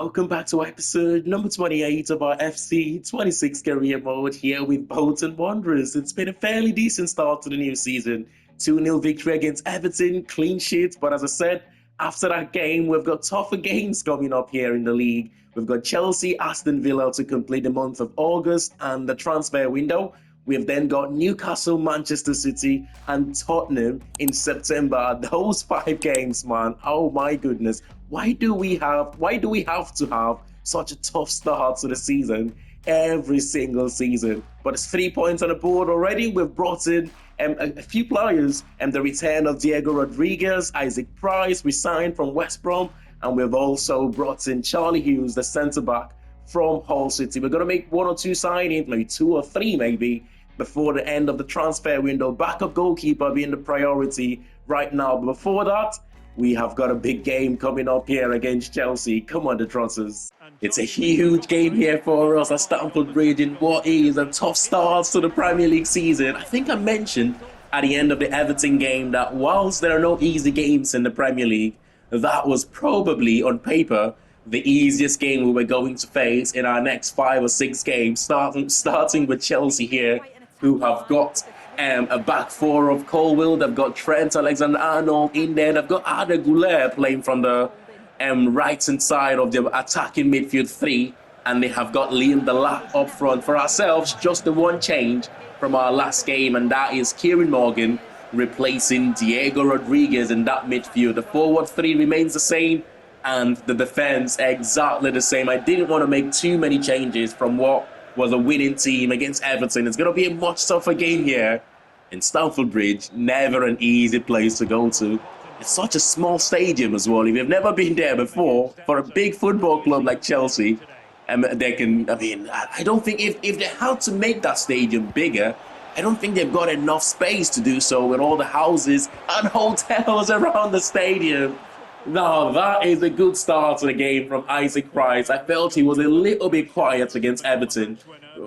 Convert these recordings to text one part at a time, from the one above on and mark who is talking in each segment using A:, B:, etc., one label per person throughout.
A: Welcome back to episode number 28 of our FC 26 career mode here with Bolton Wanderers. It's been a fairly decent start to the new season. 2-0 victory against Everton, clean sheet. But as I said, after that game, we've got tougher games coming up here in the league. We've got Chelsea, Aston Villa to complete the month of August and the transfer window. We've then got Newcastle, Manchester City, and Tottenham in September. Those 5 games, man. Oh my goodness. Why do we have to have such a tough start to the season every single season? But it's 3 points on the board already. We've brought in a few players, and the return of Diego Rodriguez, Isaac Price, we signed from West Brom, and we've also brought in Charlie Hughes, the centre-back from Hull City. We're going to make 1 or 2 signings, maybe 2 or 3 maybe, before the end of the transfer window. Backup goalkeeper being the priority right now. But before that, we have got a big game coming up here against Chelsea. Come on, the Trotters. It's a huge game here for us at Stamford Bridge in what is a tough start to the Premier League season. I think I mentioned at the end of the Everton game that whilst there are no easy games in the Premier League, that was probably, on paper, the easiest game we were going to face in our next 5 or 6 games, starting with Chelsea here, who have got a back 4 of Colwill. They've got Trent Alexander-Arnold in there. They've got Arda Güler playing from the right-hand side of the attacking midfield 3. And they have got Liam Delap up front. For ourselves, just the one change from our last game, and that is Kieran Morgan replacing Diego Rodriguez in that midfield. The forward 3 remains the same, and the defense exactly the same. I didn't want to make too many changes from what was a winning team against Everton. It's going to be a much tougher game here in Stamford Bridge. Never an easy place to go to. It's such a small stadium as well. If you've never been there before, for a big football club like Chelsea, I don't think if they had to make that stadium bigger, I don't think they've got enough space to do so with all the houses and hotels around the stadium. Now, that is a good start to the game from Isaac Price. I felt he was a little bit quiet against Everton.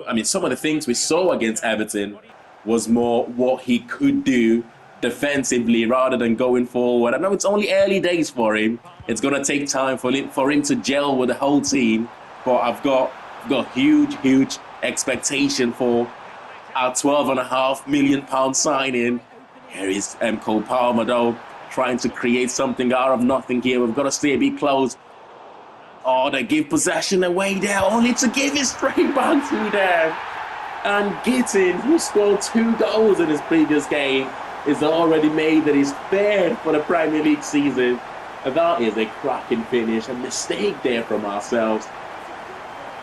A: I mean, some of the things we saw against Everton was more what he could do defensively rather than going forward. I know it's only early days for him. It's going to take time for him to gel with the whole team. But I've got huge expectation for our £12.5 million signing. Here is Cole Palmer, though, trying to create something out of nothing here. We've got to stay a bit close. Oh, they give possession away there, only to give it straight back to them. And Gittin, who scored 2 goals in his previous game, is already made his 3rd for the Premier League season. And that is a cracking finish. A mistake there from ourselves.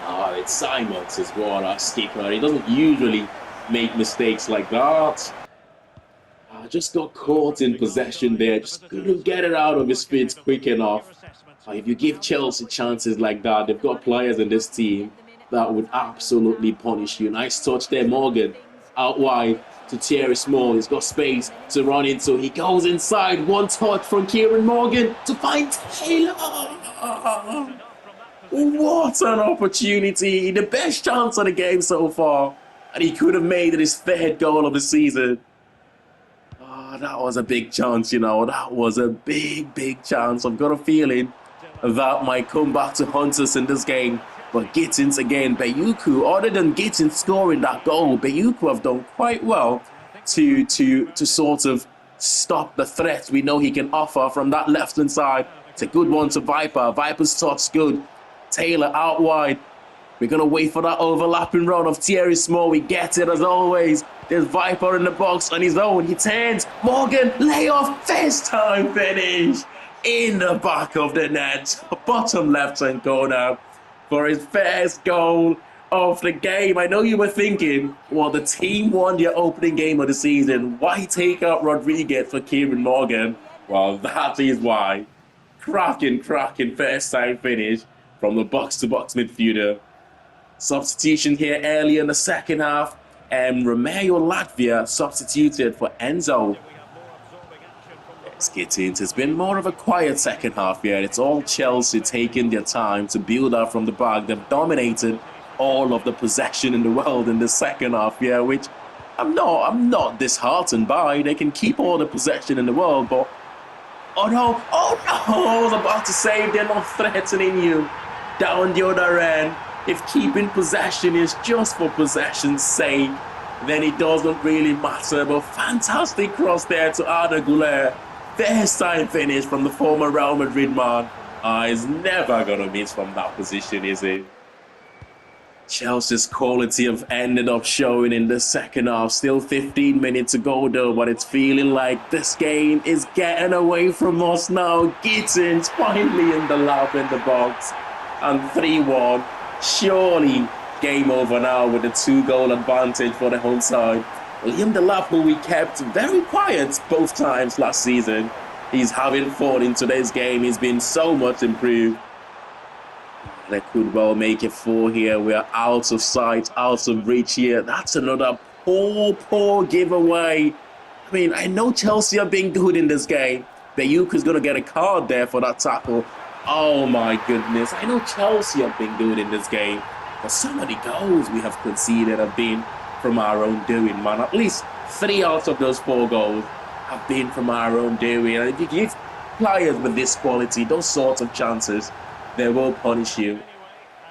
A: Oh, it's Simons as well, our skipper. He doesn't usually make mistakes like that. Just got caught in possession there, just couldn't get it out of his feet quick enough. If you give Chelsea chances like that, they've got players in this team that would absolutely punish you. Nice touch there, Morgan, out wide to Thierry Small. He's got space to run into. He goes inside, one touch from Kieran Morgan to find Taylor. What an opportunity, the best chance of the game so far. And he could have made it his 3rd goal of the season. That was a big chance, you know. That was a big chance. I've got a feeling that might come back to haunt us in this game. But Gittins again, Bayuku, other than Gittins scoring that goal, Bayuku have done quite well to sort of stop the threat we know he can offer from that left-hand side. It's a good one to Viper. Viper's touch good. Taylor out wide. We're going to wait for that overlapping run of Thierry Small. We get it as always. There's Viper in the box on his own. He turns. Morgan, layoff. First time finish. In the back of the net. Bottom left-hand corner for his first goal of the game. I know you were thinking, well, the team won their opening game of the season. Why take out Rodriguez for Kieran Morgan? Well, that is why. Cracking first time finish from the box-to-box midfielder. Substitution here early in the second half. Romeo Latvia substituted for Enzo. Let's get into it. It's been more of a quiet second half here. It's all Chelsea taking their time to build up from the back. They've dominated all of the possession in the world in the second half here, which I'm not disheartened by. They can keep all the possession in the world, but oh no, I was about to say they're not threatening you. down the other end. If keeping possession is just for possession's sake, then it doesn't really matter. But fantastic cross there to Arda Güler. First time finish from the former Real Madrid man. He's never going to miss from that position, is he? Chelsea's quality have ended up showing in the second half. Still 15 minutes to go though, but it's feeling like this game is getting away from us now. Gittins finally in the lap in the box. And 3-1. Surely game over now with a 2-goal advantage for the home side. Liam Delap, who we kept very quiet both times last season, he's having fun in today's game. He's been so much improved. They could well make it 4 here. We are out of sight, out of reach here. That's another poor giveaway. I mean, I know Chelsea have been good in this game. Bayuka's going to get a card there for that tackle. Oh my goodness. I know Chelsea have been good in this game. But some of the goals we have conceded have been from our own doing, man. At least 3 out of those 4 goals have been from our own doing. And if you give players with this quality those sorts of chances, they will punish you.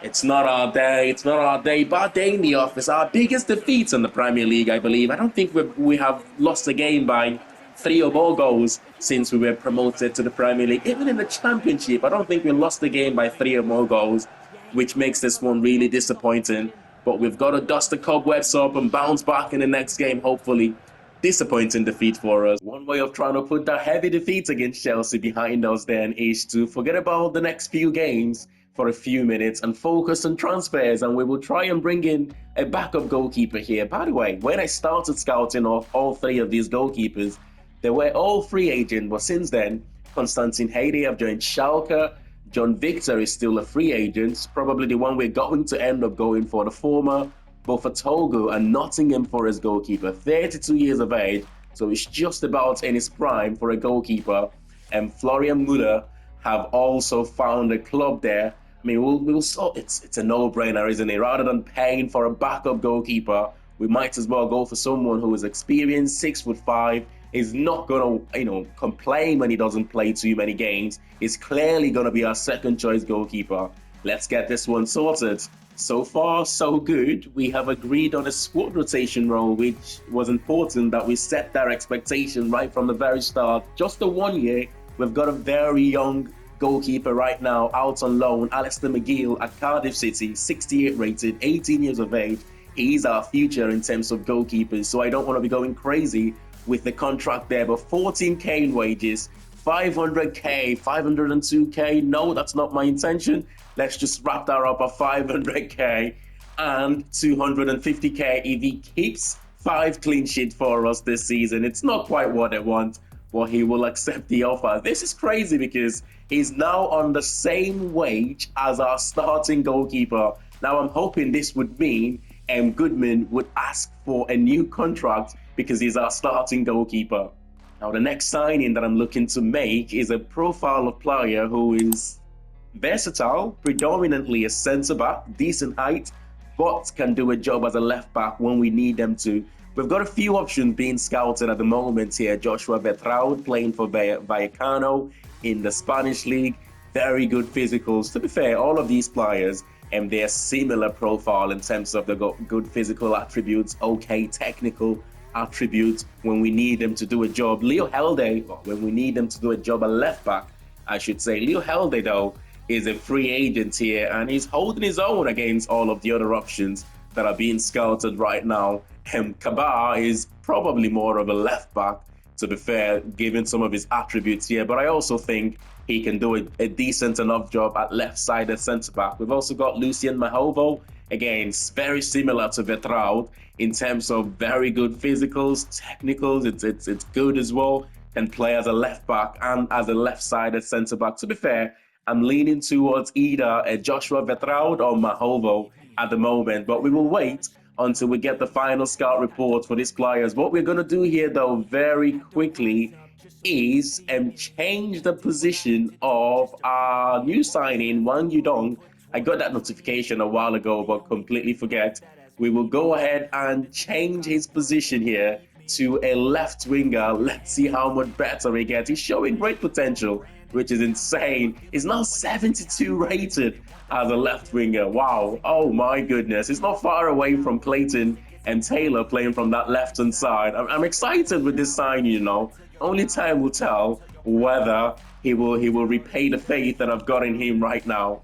A: It's not our day. It's not our day. Bad day in the office. Our biggest defeats in the Premier League, I believe. I don't think we have lost a game by 3 or more goals since we were promoted to the Premier League. Even in the Championship, I don't think we lost a game by 3 or more goals, which makes this one really disappointing. But we've got to dust the cobwebs up and bounce back in the next game, hopefully. Disappointing defeat for us. One way of trying to put that heavy defeat against Chelsea behind us then is to forget about the next few games for a few minutes and focus on transfers, and we will try and bring in a backup goalkeeper here. By the way, when I started scouting off all 3 of these goalkeepers, they were all free agent, but since then, Konstantin Haide have joined Schalke. John Victor is still a free agent, probably the one we're going to end up going for, the former both for Togo and Nottingham Forest goalkeeper, 32 years of age, so he's just about in his prime for a goalkeeper. And Florian Müller have also found a club there. I mean, it's a no-brainer, isn't it? Rather than paying for a backup goalkeeper, we might as well go for someone who is experienced, 6'5", is not going to, complain when he doesn't play too many games. He's clearly going to be our second choice goalkeeper. Let's get this one sorted. So far, so good. We have agreed on a squad rotation role, which was important that we set that expectation right from the very start. Just the 1 year, we've got a very young goalkeeper right now out on loan, Alistair McGill at Cardiff City, 68 rated, 18 years of age. He's our future in terms of goalkeepers, so I don't want to be going crazy with the contract there, but 14k in wages, 500k, 502k. No, that's not my intention. Let's just wrap that up at 500k and 250k if he keeps 5 clean sheets for us this season. It's not quite what I want, but he will accept the offer. This is crazy because he's now on the same wage as our starting goalkeeper. Now I'm hoping this would mean Goodman would ask for a new contract because he's our starting goalkeeper. Now the next signing that I'm looking to make is a profile of player who is versatile, predominantly a centre-back, decent height, but can do a job as a left-back when we need them to. We've got a few options being scouted at the moment here. Joshua Bertraud playing for Vallecano in the Spanish league. Very good physicals. To be fair, all of these players and their similar profile in terms of the good physical attributes, okay technical attributes when we need them to do a job. Leo Helde, when we need them to do a job at left-back, I should say. Leo Helde, though, is a free agent here, and he's holding his own against all of the other options that are being scouted right now. Kabar is probably more of a left back, to be fair, given some of his attributes here, but I also think he can do a decent enough job at left-sided centre-back. We've also got Lucien Mahovo, again, very similar to Bertraud in terms of very good physicals, technicals, it's good as well, can play as a left-back and as a left-sided centre-back. To be fair, I'm leaning towards either a Joshua Bertraud or Mahovo at the moment, but we will wait until we get the final scout report for these players. What we're going to do here, though, very quickly is change the position of our new signing, Wang Yudong. I got that notification a while ago, but completely forget. We will go ahead and change his position here to a left winger. Let's see how much better he gets. He's showing great potential. which is insane. He's now 72 rated as a left winger. Wow. Oh my goodness. It's not far away from Clayton and Taylor playing from that left-hand side. I'm excited with this sign, you know. Only time will tell whether he will repay the faith that I've got in him right now.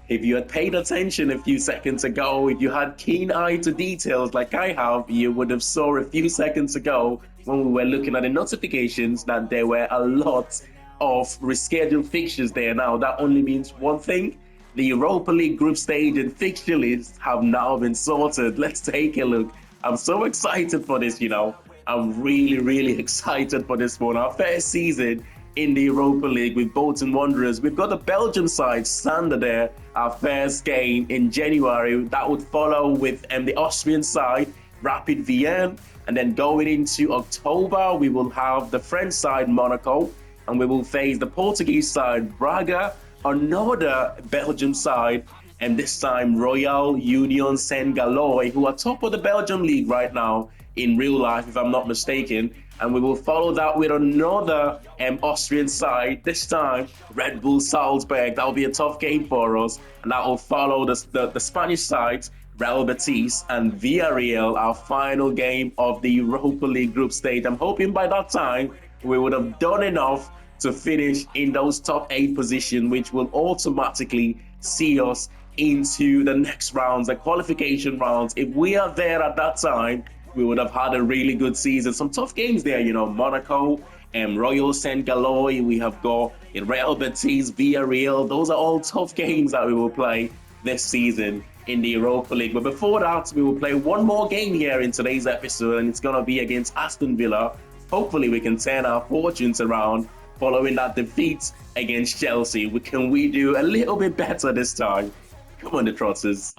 A: If you had paid attention a few seconds ago, if you had keen eye to details like I have, you would have saw a few seconds ago when we were looking at the notifications that there were a lot of rescheduled fixtures there. Now, that only means one thing. The Europa League group stage and fixture lists have now been sorted. Let's take a look. I'm so excited for this, you know. I'm really excited for this one. Our first season in the Europa League with Bolton Wanderers. We've got the Belgium side, Standard there, our first game in January. That would follow with the Austrian side, Rapid Vienna. And then going into October, we will have the French side, Monaco. And we will face the Portuguese side, Braga, another Belgium side, and this time Royal Union Saint-Galois, who are top of the Belgium league right now in real life, if I'm not mistaken. And we will follow that with another Austrian side, this time Red Bull Salzburg. That will be a tough game for us. And that will follow the Spanish sides, Real Betis and Villarreal, our final game of the Europa League group stage. I'm hoping by that time we would have done enough to finish in those top 8 positions, which will automatically see us into the next rounds, the qualification rounds. If we are there at that time, we would have had a really good season. Some tough games there, you know, Monaco and Royal Saint-Galois. We have got Real Betis, Villarreal. Those are all tough games that we will play this season in the Europa League. But before that, we will play one more game here in today's episode, and it's going to be against Aston Villa. Hopefully, we can turn our fortunes around following that defeat against Chelsea. Can we do a little bit better this time? Come on, the Trotters.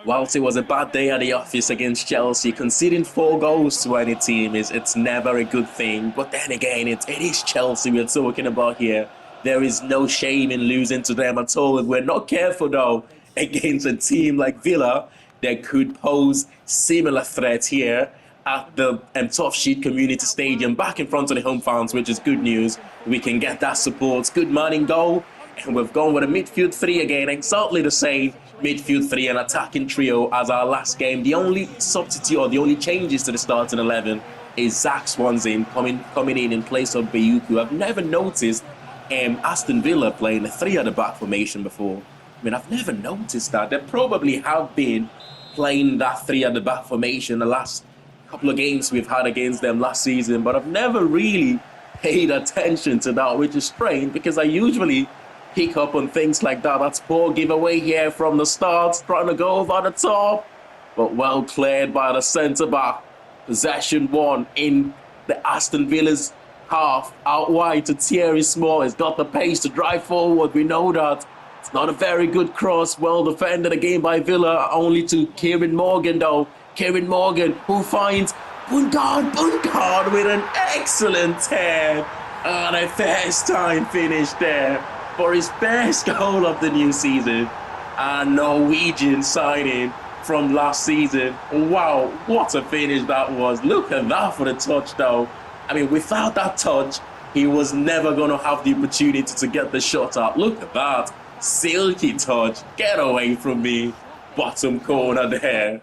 A: Whilst it was a bad day at the office against Chelsea, conceding 4 goals to any team it's never a good thing. But then again, it is Chelsea we're talking about here. There is no shame in losing to them at all. If we're not careful, though, against a team like Villa, that could pose similar threat here at the Toughsheet Community Stadium, back in front of the home fans, which is good news. We can get that support. Good man in goal. And we've gone with a midfield 3 again, exactly the same midfield 3 and attacking trio as our last game. The only substitute or the only changes to the starting 11 is Zach Swansea coming in place of Bayuku. I've never noticed Aston Villa playing a 3 at the back formation before. I mean, I've never noticed that. They probably have been playing that 3 at the back formation the last couple of games we've had against them last season, but I've never really paid attention to that, which is strange because I usually pick up on things like that. That's poor giveaway here from the start, trying to go over the top, but well cleared by the centre-back. Possession 1 in the Aston Villa's half, out wide to Thierry Small. He's got the pace to drive forward, we know that. It's not a very good cross, well defended again by Villa, only to Kieran Morgan though. Kieran Morgan, who finds Bungard with an excellent turn. And a first time finish there for his first goal of the new season. A Norwegian signing from last season. Wow, what a finish that was. Look at that for the touch though. I mean, without that touch, he was never going to have the opportunity to get the shot out. Look at that. Silky touch. Get away from me. Bottom corner there.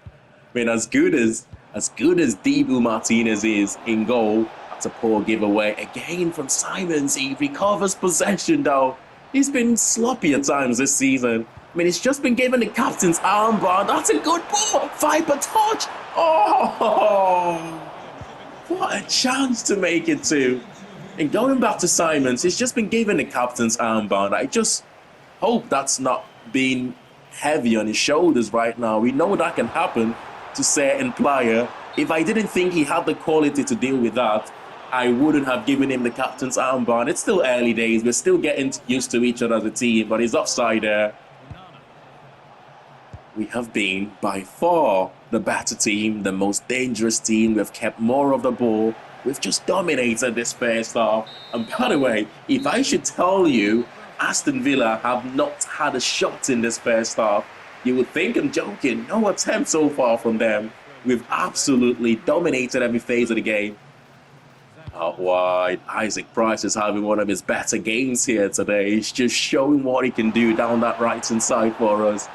A: I mean, as good as Dibu Martinez is in goal, that's a poor giveaway. Again from Simons, he recovers possession though. He's been sloppy at times this season. I mean, he's just been given the captain's armband. That's a good ball. Viper touch. Oh, what a chance to make it 2. And going back to Simons, he's just been given the captain's armband. I just hope that's not being heavy on his shoulders right now. We know that can happen to certain player. If I didn't think he had the quality to deal with that, I wouldn't have given him the captain's armband. It's still early days. We're still getting used to each other as a team, but he's offside there. We have been by far the better team, the most dangerous team. We've kept more of the ball. We've just dominated this first half. And by the way, if I should tell you Aston Villa have not had a shot in this first half, you would think I'm joking. No attempt so far from them. We've absolutely dominated every phase of the game. Out wide, Isaac Price is having one of his better games here today. He's just showing what he can do down that right-hand side for us.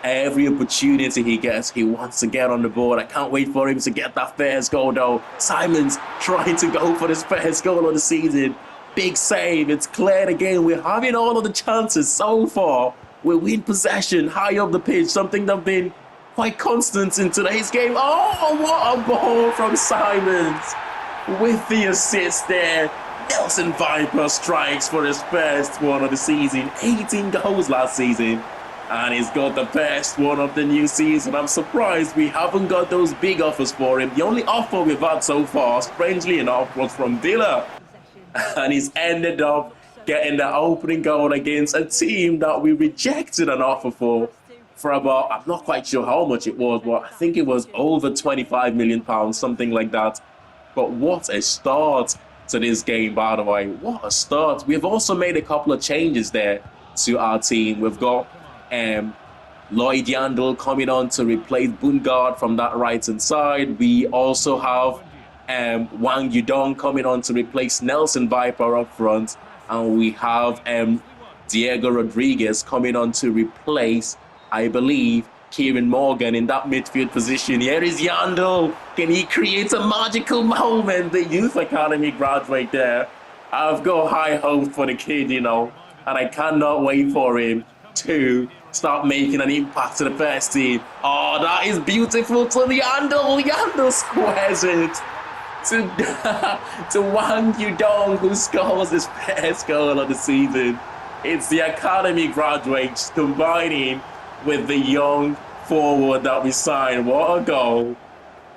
A: Every opportunity he gets, he wants to get on the board. I can't wait for him to get that first goal, though. Simon's trying to go for his first goal of the season. Big save. It's cleared again. We're having all of the chances so far. We win possession high up the pitch, something that's been quite constant in today's game. Oh, what a ball from Simons. With the assist there, Nelson Viper strikes for his first one of the season. 18 goals last season. And he's got the best one of the new season. I'm surprised we haven't got those big offers for him. The only offer we've had so far, strangely enough, was from Villa. And he's ended up getting the opening goal against a team that we rejected an offer for about, I'm not quite sure how much it was, but I think it was over £25 million, something like that. But what a start to this game, by the way. What a start. We've also made a couple of changes there to our team. We've got Lloyd Yandel coming on to replace Bungard from that right-hand side. We also have Wang Yudong coming on to replace Nelson Viper up front. And we have Diego Rodriguez coming on to replace, I believe, Kieran Morgan in that midfield position. Here is Yandel. Can he create a magical moment? The youth academy graduate there. I've got high hopes for the kid, you know, and I cannot wait for him to start making an impact to the first team. Oh, that is beautiful to the Yandel. Yandel squares it to Wang Yudong, who scores his first goal of the season. It's the academy graduates combining with the young forward that we signed. What a goal.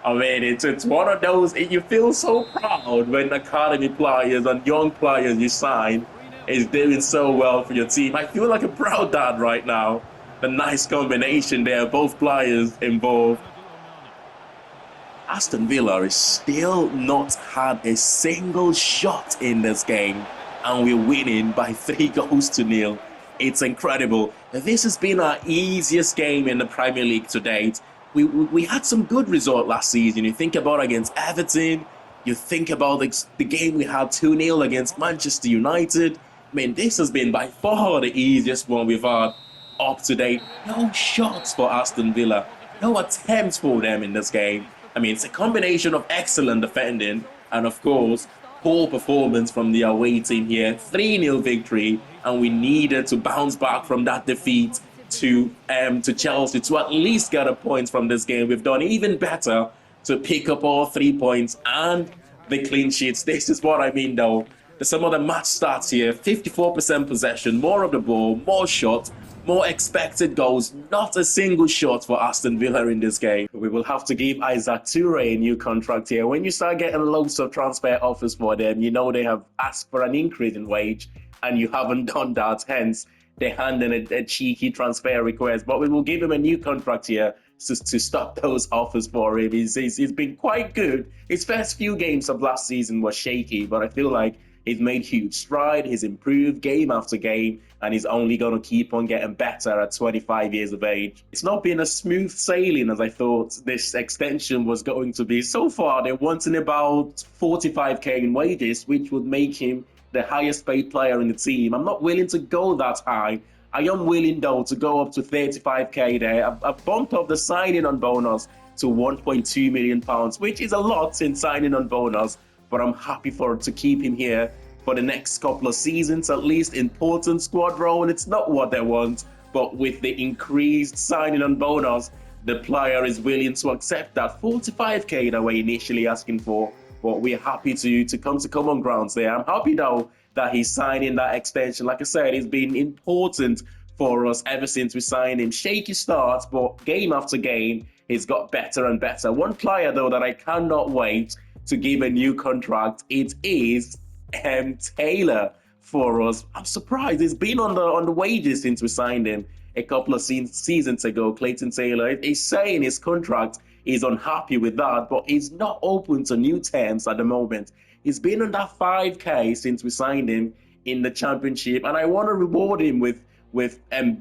A: I mean, it's one of those, you feel so proud when academy players and young players you sign is doing so well for your team. I feel like a proud dad right now. A nice combination there, both players involved. Aston Villa is still not had a single shot in this game, and we're winning by 3-0. It's incredible. This has been our easiest game in the Premier League to date. We had some good result last season. You think about against Everton, you think about the game we had 2-0 against Manchester United. I mean, this has been by far the easiest one we've had up to date. No shots for Aston Villa. No attempts for them in this game. I mean, it's a combination of excellent defending and, of course, poor performance from the away team here. 3-0 victory, and we needed to bounce back from that defeat to Chelsea to at least get a point from this game. We've done even better to pick up all 3 points and the clean sheets. This is what I mean, though. Some of the match stats here: 54% possession, more of the ball, more shots, more expected goals. Not a single shot for Aston Villa in this game. We will have to give Isaac Toure a new contract here. When you start getting loads of transfer offers for them, you know they have asked for an increase in wage, and you haven't done that. Hence, they're handing a cheeky transfer request. But we will give him a new contract here to stop those offers for him. He's been quite good. His first few games of last season were shaky, but I feel like he's made huge stride. He's improved game after game, and he's only going to keep on getting better at 25 years of age. It's not been as smooth sailing as I thought this extension was going to be. So far, they're wanting about 45k in wages, which would make him the highest paid player in the team. I'm not willing to go that high. I am willing, though, to go up to 35k there. I've bumped up the signing on bonus to £1.2 million, which is a lot in signing on bonus, but I'm happy to keep him here for the next couple of seasons, at least important squad role. It's not what they want, but with the increased signing on bonus, the player is willing to accept that 45k that we're initially asking for. But we're happy to come to common grounds there. I'm happy, though, that he's signing that extension. Like I said, it's been important for us ever since we signed him. Shaky starts, but game after game, he's got better and better. One player, though, that I cannot wait to give a new contract, it is Taylor for us. I'm surprised. He's been on the wages since we signed him a couple of seasons ago. Clayton Taylor is saying his contract is unhappy with that, but he's not open to new terms at the moment. He's been on that 5k since we signed him in the championship, and I want to reward him with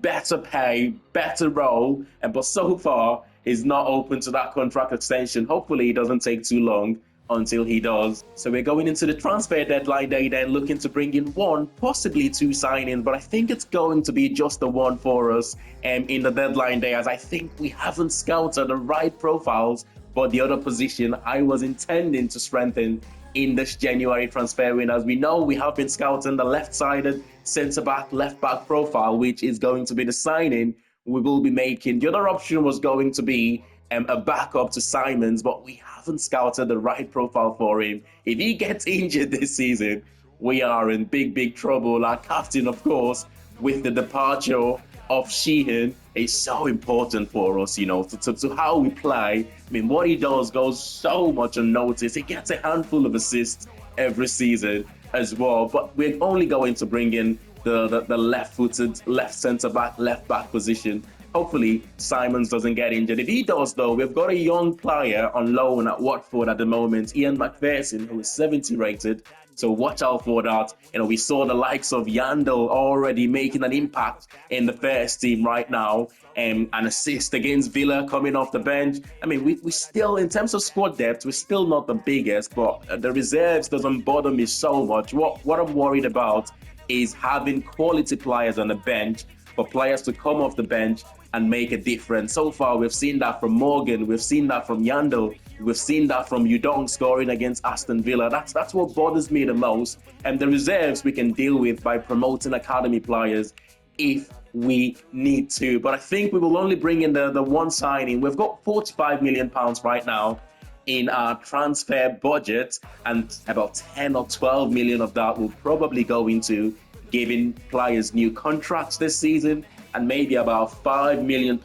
A: better pay, better role, but so far he's not open to that contract extension. Hopefully it doesn't take too long, until he does. So we're going into the transfer deadline day then looking to bring in one, possibly two signings, but I think it's going to be just the one for us in the deadline day, as I think we haven't scouted the right profiles for the other position I was intending to strengthen in this January transfer window. As we know, we have been scouting the left-sided centre-back, left-back profile, which is going to be the signing we will be making. The other option was going to be a backup to Simons, but we haven't scouted the right profile for him. If he gets injured this season, we are in big trouble. Our captain, of course, with the departure of Sheehan, is so important for us, to how we play. I mean, what he does goes so much unnoticed. He gets a handful of assists every season as well, but we're only going to bring in the left-footed, left centre-back, left-back position. Hopefully, Simons doesn't get injured. If he does, though, we've got a young player on loan at Watford at the moment, Ian McPherson, who is 70 rated. So watch out for that. We saw the likes of Yandel already making an impact in the first team right now. An assist against Villa coming off the bench. I mean, we still, in terms of squad depth, we're still not the biggest, but the reserves doesn't bother me so much. What I'm worried about is having quality players on the bench, for players to come off the bench and make a difference. So far, we've seen that from Morgan, we've seen that from Yandel, we've seen that from Udong scoring against Aston Villa. That's what bothers me the most. And the reserves we can deal with by promoting academy players if we need to. But I think we will only bring in the one signing. We've got £45 million right now in our transfer budget, and about 10 or 12 million of that will probably go into giving players new contracts this season, and maybe about £5 million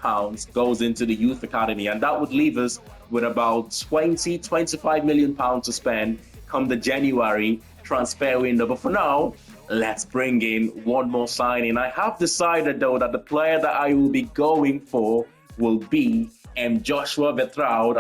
A: goes into the youth academy, and that would leave us with about £25 million to spend come the January transfer window. But for now, let's bring in one more signing. I have decided, though, that the player that I will be going for will be Joshua Vertraud.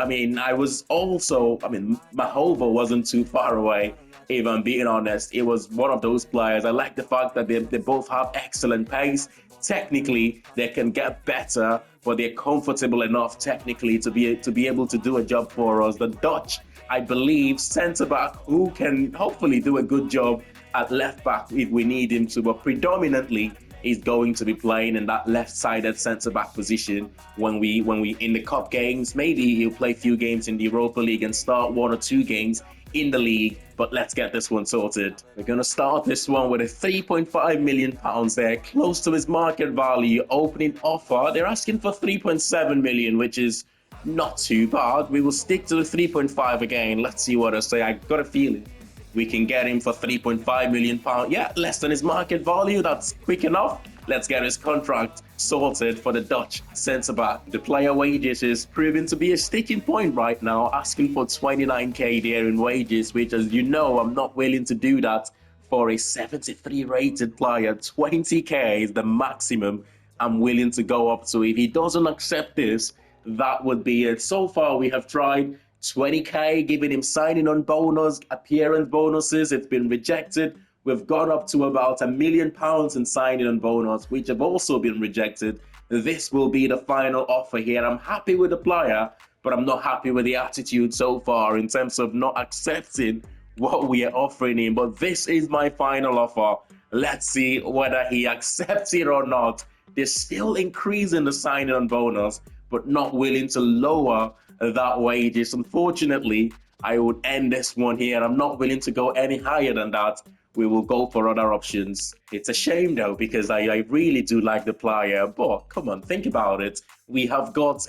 A: Mahova wasn't too far away, if I'm being honest. It was one of those players. I like the fact that they both have excellent pace. Technically, they can get better, but they're comfortable enough technically to be able to do a job for us. The Dutch, I believe, centre-back who can hopefully do a good job at left-back if we need him to, but predominantly is going to be playing in that left-sided centre-back position when we in the cup games. Maybe he'll play a few games in the Europa League and start one or two games in the league, but let's get this one sorted. We're going to start this one with a £3.5 million there, close to his market value. Opening offer, they're asking for 3.7 million, which is not too bad. We will stick to the 3.5 again. Let's see what I say. I got a feeling we can get him for £3.5 million. Yeah, less than his market value. That's quick enough. Let's get his contract sorted for the Dutch centre-back. The player wages is proving to be a sticking point right now, asking for 29k there in wages, which, as you know, I'm not willing to do that for a 73 rated player. 20k is the maximum I'm willing to go up to. If he doesn't accept this, that would be it. So far, we have tried 20k, giving him signing on bonus, appearance bonuses. It's been rejected. We've gone up to about £1 million in signing on bonus, which have also been rejected. This will be the final offer here. I'm happy with the player, but I'm not happy with the attitude so far in terms of not accepting what we are offering him. But this is my final offer. Let's see whether he accepts it or not. They're still increasing the signing on bonus, but not willing to lower that wages. Unfortunately, I would end this one here. I'm not willing to go any higher than that. We will go for other options. It's a shame, though, because I really do like the player. But come on, think about it. We have got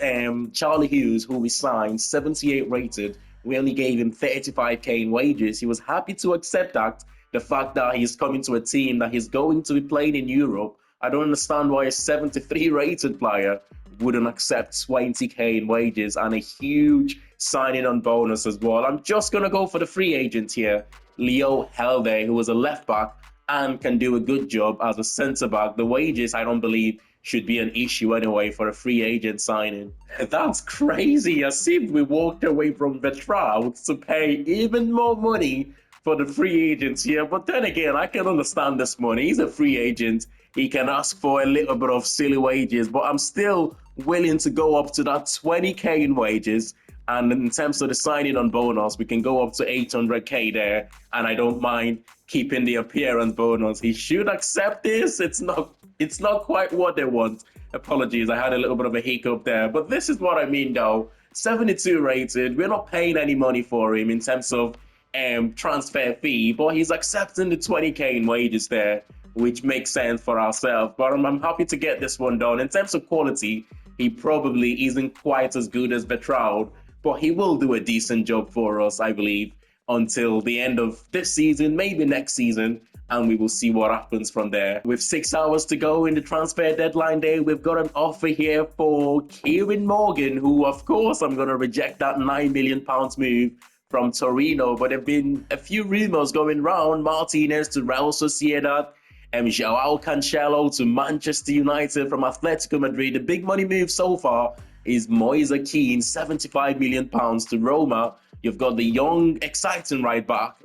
A: Charlie Hughes, who we signed, 78 rated. We only gave him 35k in wages. He was happy to accept that. The fact that he's coming to a team that he's going to be playing in Europe. I don't understand why a 73 rated player wouldn't accept 20k in wages and a huge signing on bonus as well. I'm just going to go for the free agent here, Leo Helde, who was a left back and can do a good job as a centre back. The wages, I don't believe, should be an issue anyway for a free agent signing. That's crazy. As if we walked away from Vertraud to pay even more money for the free agents here. But then again, I can understand this money. He's a free agent. He can ask for a little bit of silly wages, but I'm still willing to go up to that 20k in wages And in terms of the signing on bonus, we can go up to 800k there, and I don't mind keeping the appearance bonus. He should accept this. It's not quite what they want. Apologies, I had a little bit of a hiccup there, but this is what I mean though. 72 rated. We're not paying any money for him in terms of transfer fee, but he's accepting the 20k in wages there, which makes sense for ourselves. But I'm happy to get this one done. In terms of quality, he probably isn't quite as good as Bertrand, but he will do a decent job for us, I believe, until the end of this season, maybe next season, and we will see what happens from there. With 6 hours to go in the transfer deadline day, we've got an offer here for Kieran Morgan, who, of course, I'm going to reject that £9 million move from Torino, but there have been a few rumours going around. Martinez to Real Sociedad, Joao Cancelo to Manchester United from Atletico Madrid. The big money move so far is Moise Kean, £75 million to Roma. You've got the young, exciting right back,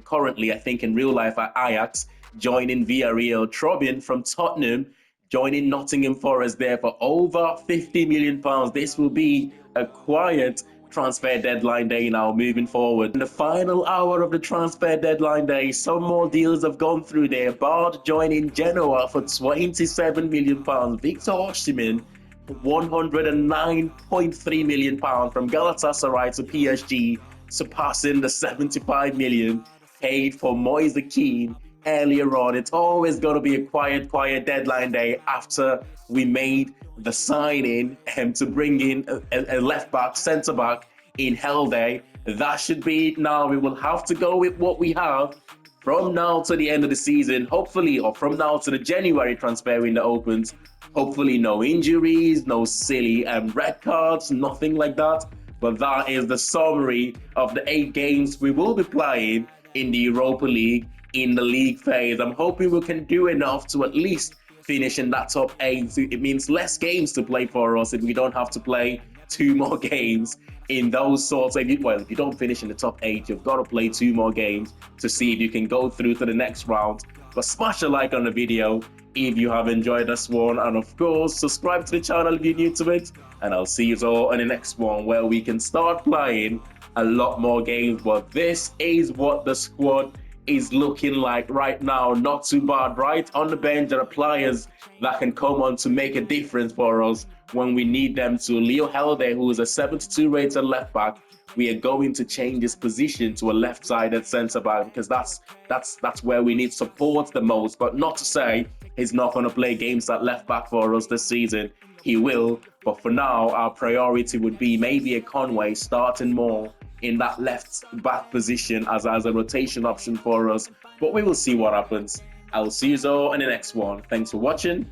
A: currently, I think, in real life at Ajax, joining Villarreal. Trobin from Tottenham, joining Nottingham Forest there for over £50 million. This will be a quiet transfer deadline day now moving forward. In the final hour of the transfer deadline day, some more deals have gone through there. Bard joining Genoa for £27 million. Victor Osimhen, £109.3 million from Galatasaray to PSG, surpassing the £75 million paid for Moise Kean earlier on. It's always going to be a quiet deadline day after we made the signing to bring in a left back, centre back in Helde. That should be it now. We will have to go with what we have from now to the end of the season, hopefully, or from now to the January transfer window opens. Hopefully no injuries, no silly red cards, nothing like that. But that is the summary of the 8 games we will be playing in the Europa League in the league phase. I'm hoping we can do enough to at least finish in that top 8. It means less games to play for us if we don't have to play 2 more games in those sorts of, well, if you don't finish in the top 8, you've got to play 2 more games to see if you can go through to the next round. But smash a like on the video if you have enjoyed this one, and of course subscribe to the channel if you're new to it, and I'll see you all in the next one where we can start playing a lot more games. But this is what the squad is looking like right now. Not too bad, right? On the bench there are players that can come on to make a difference for us when we need them to. Leo Helde, who is a 72 rated left back, we are going to change his position to a left-sided centre back because that's where we need support the most. But not to say he's not going to play games at left back for us this season. He will, but for now our priority would be maybe a Conway starting more in that left back position as a rotation option for us. But we will see what happens. I'll see you all in the next one. Thanks for watching,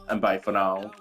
A: and bye for now.